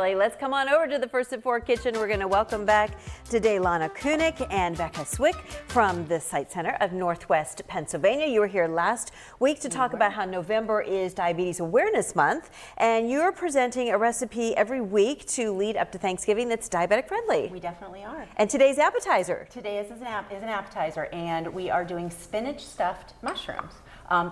Let's come on over to the First at 4 kitchen. We're going to welcome back today Lana Kunick and Becca Swick from the Site Center of Northwest Pennsylvania. You were here last week to talk about how November is Diabetes Awareness Month, and you're presenting a recipe every week to lead up to Thanksgiving that's diabetic friendly. We definitely are. And today's appetizer. Today is an appetizer, and we are doing spinach stuffed mushrooms.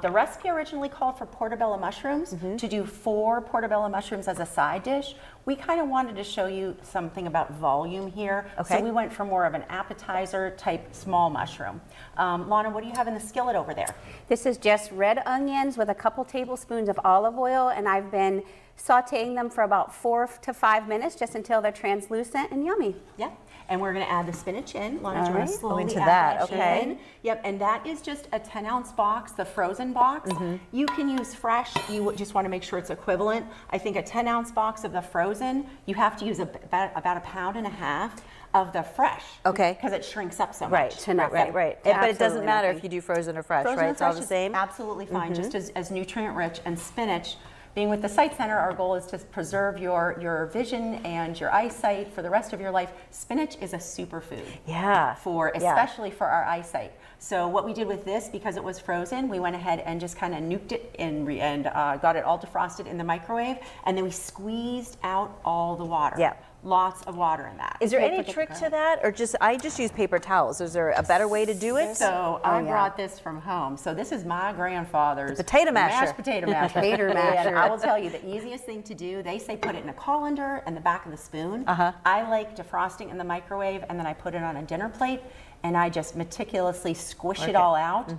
The recipe originally called for portobello mushrooms, to do 4 portobello mushrooms as a side dish. We kind of wanted to show you something about volume here, so we went for more of an appetizer type small mushroom. Lana, what do you have in the skillet over there? This is just red onions with a couple tablespoons of olive oil, and I've been sauteing them for about 4 to 5 minutes just until they're translucent and yummy. Yeah, and we're going to add the spinach in. Lana, do you want to slowly into add that? Okay. in? Yep, and that is just a 10-ounce box, the frozen box. You can use fresh. You just want to make sure it's equivalent. I think a 10-ounce box of the frozen, you have to use about 1.5 pounds of the fresh. Okay. Because it shrinks up so Right, much. right. But it doesn't matter if you do frozen or fresh, Frozen right? or It's all fresh the is same? absolutely fine, just as nutrient rich. And spinach, being with the Site Center, our goal is to preserve your vision and your eyesight for the rest of your life. Spinach is a superfood. Yeah. Especially for our eyesight. So what we did with this, because it was frozen, we went ahead and just kind of nuked it and got it all defrosted in the microwave, and then we squeezed out all the water. Yeah. Lots of water in that. Is there any trick to that, or I just use paper towels? Is there a better way to do it? So I brought this from home. So this is my grandfather's potato masher. mashed potato masher. And I will tell you, the easiest thing to do, they say put it in a colander and the back of the spoon. I like defrosting in the microwave, and then I put it on a dinner plate, and I just meticulously squish it all out.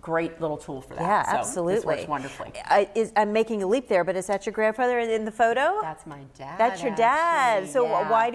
Great little tool for that. Yeah, so absolutely. This works wonderfully. I'm making a leap there, but is that your grandfather in the photo? That's my dad. That's your dad. Actually, So yeah. why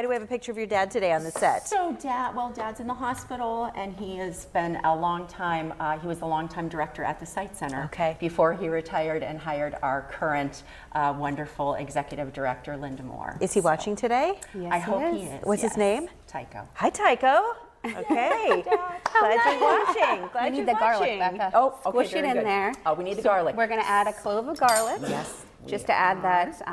do we have a picture of your dad today on the set? So Dad's in the hospital, and he has been a long time, he was a long-time director at the Site Center before he retired and hired our current wonderful executive director, Linda Moore. Is he watching today? Yes, I hope he is. What's his name? Tycho. Hi, Tycho. Okay. Glad you're watching. Glad We you're need the watching. garlic, Becca. Oh, okay, Squish it very in good. there. Oh, we need the garlic. We're going to add a clove of garlic. Yes. Just to add that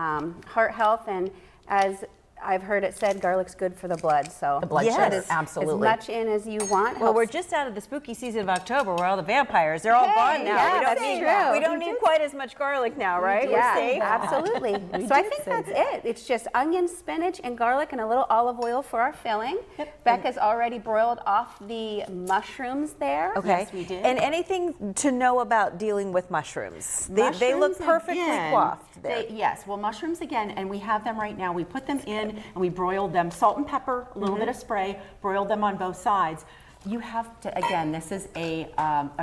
heart health, and as I've heard it said, garlic's good for the blood. So The blood sugar, absolutely. As much in as you want. Well, we're just out of the spooky season of October where all the vampires, they're all gone now. yeah, we don't that's need, true. We don't need quite as much garlic now, right? Yeah, We're safe. absolutely. So I think that's it. It's just onion, spinach, and garlic, and a little olive oil for our filling. Becca's already broiled off the mushrooms there. Okay. Yes, we did. And anything to know about dealing with mushrooms? They look Mushrooms perfectly again, coiffed there. Yes, well, mushrooms again, and we have them right now. We put them in and we broiled them, salt and pepper, a little bit of spray, broiled them on both sides. You have to, again, this is a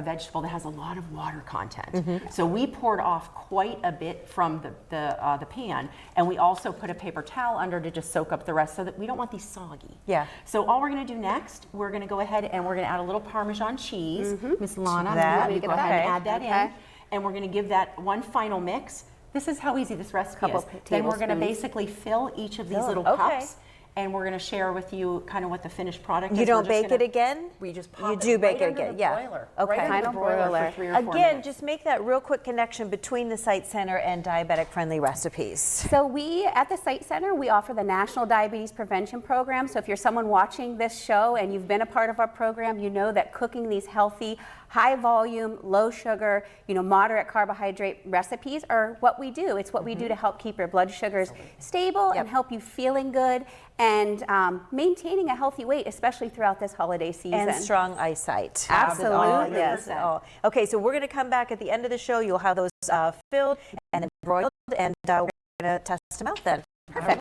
vegetable that has a lot of water content. So we poured off quite a bit from the pan, and we also put a paper towel under to just soak up the rest so that we don't want these soggy. Yeah. So all we're gonna do next, we're gonna go ahead and we're gonna add a little Parmesan cheese. Miss Lana, That- let me go ahead and add that Okay. in. And we're gonna give that one final mix. This is how easy this recipe Couple is. Then we're gonna tablespoons. basically fill each of these little Okay. cups, and we're gonna share with you kind of what the finished product is. You We're don't just bake it gonna- again? We just You pop do it bake right it under again, the yeah. broiler. Okay. Right under Final the broiler broiler. for 3 or 4 Again, minutes. just make that real quick connection between the Site Center and diabetic-friendly recipes. So we, at the Site Center, we offer the National Diabetes Prevention Program. So if you're someone watching this show and you've been a part of our program, you know that cooking these healthy, high volume, low sugar, moderate carbohydrate recipes are what we do. It's what we do to help keep your blood sugars stable and help you feeling good and maintaining a healthy weight, especially throughout this holiday season. And strong eyesight. Absolutely. Yes. 100%. Oh. Okay, so we're going to come back at the end of the show. You'll have those filled and then broiled, and we're going to test them out then. Perfect.